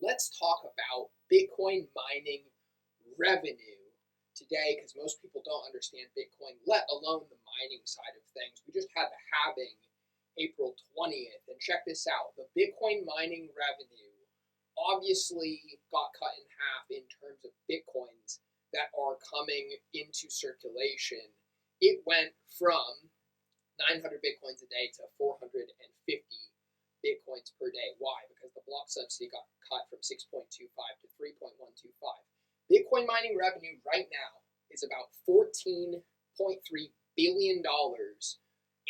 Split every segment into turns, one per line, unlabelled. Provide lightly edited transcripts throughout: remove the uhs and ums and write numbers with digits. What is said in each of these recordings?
let's talk about Bitcoin mining revenue today because most people don't understand Bitcoin, let alone the mining side of things. We just had the halving April 20th, and check this out. The Bitcoin mining revenue obviously got cut in half in terms of Bitcoins that are coming into circulation. It went from 900 Bitcoins a day to 450 Bitcoins per day. Why? Because the block subsidy got cut from 6.25 to 3.125. Bitcoin mining revenue right now is about $14.3 billion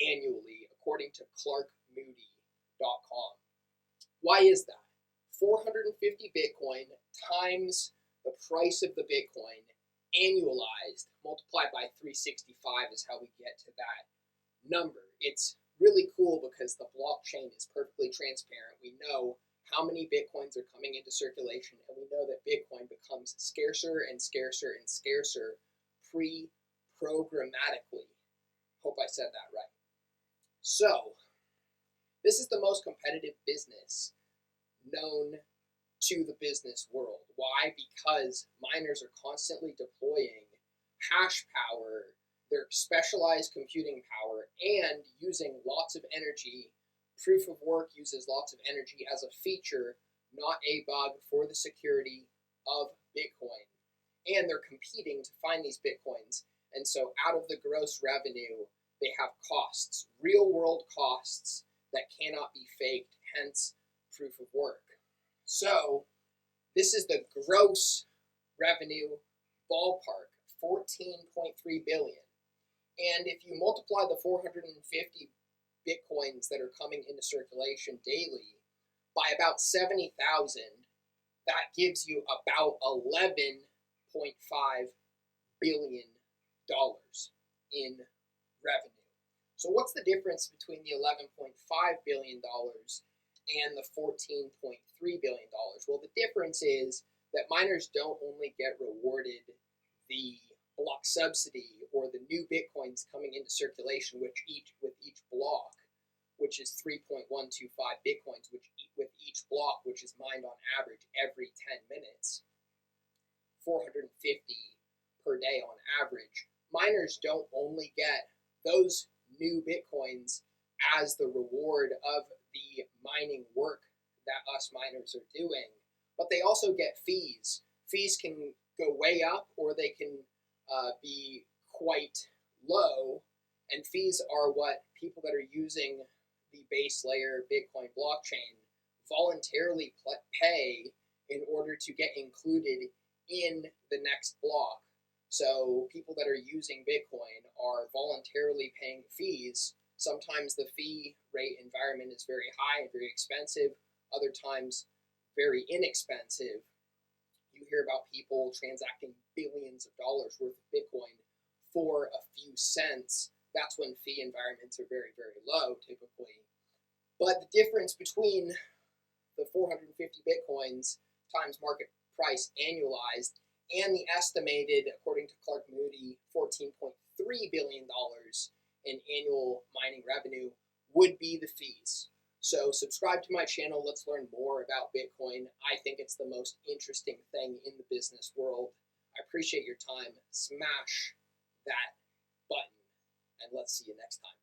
annually, according to ClarkMoody.com. Why is that? 450 Bitcoin times the price of the Bitcoin annualized multiplied by 365 is how we get to that number. It's really cool because the blockchain is perfectly transparent. We know how many Bitcoins are coming into circulation, and we know that Bitcoin becomes scarcer and scarcer and scarcer pre-programmatically. Hope I said that right. So, this is the most competitive business known to the business world. Why? Because miners are constantly deploying hash power, their specialized computing power, and using lots of energy. Proof of work uses lots of energy as a feature, not a bug, for the security of Bitcoin. And they're competing to find these Bitcoins. And so out of the gross revenue, they have costs, real world costs that cannot be faked, hence proof of work. So this is the gross revenue ballpark, 14.3 billion. And if you multiply the 450 Bitcoins that are coming into circulation daily by about 70,000, that gives you about $11.5 billion in revenue. So what's the difference between the $11.5 billion and the $14.3 billion? Well, the difference is that miners don't only get rewarded the block subsidy or the new Bitcoins coming into circulation with each block, which is 3.125 Bitcoins with each block, which is mined on average every 10 minutes, 450 per day on average. Miners don't only get those new Bitcoins as the reward of the mining work that us miners are doing, but they also get fees. Fees can go way up or they can be quite low, and fees are what people that are using the base layer Bitcoin blockchain voluntarily pay in order to get included in the next block. So people that are using Bitcoin are voluntarily paying fees. Sometimes the fee rate environment is very high and very expensive, other times very inexpensive. You hear about people transacting billions of dollars worth of Bitcoin for a few cents. That's when fee environments are very, very low typically. But the difference between the 450 Bitcoins times market price annualized and the estimated, according to Clark Moody, $14.3 billion in annual mining revenue would be the fees. So subscribe to my channel. Let's learn more about Bitcoin. I think it's the most interesting thing in the business world. I appreciate your time. Smash that button, and let's see you next time.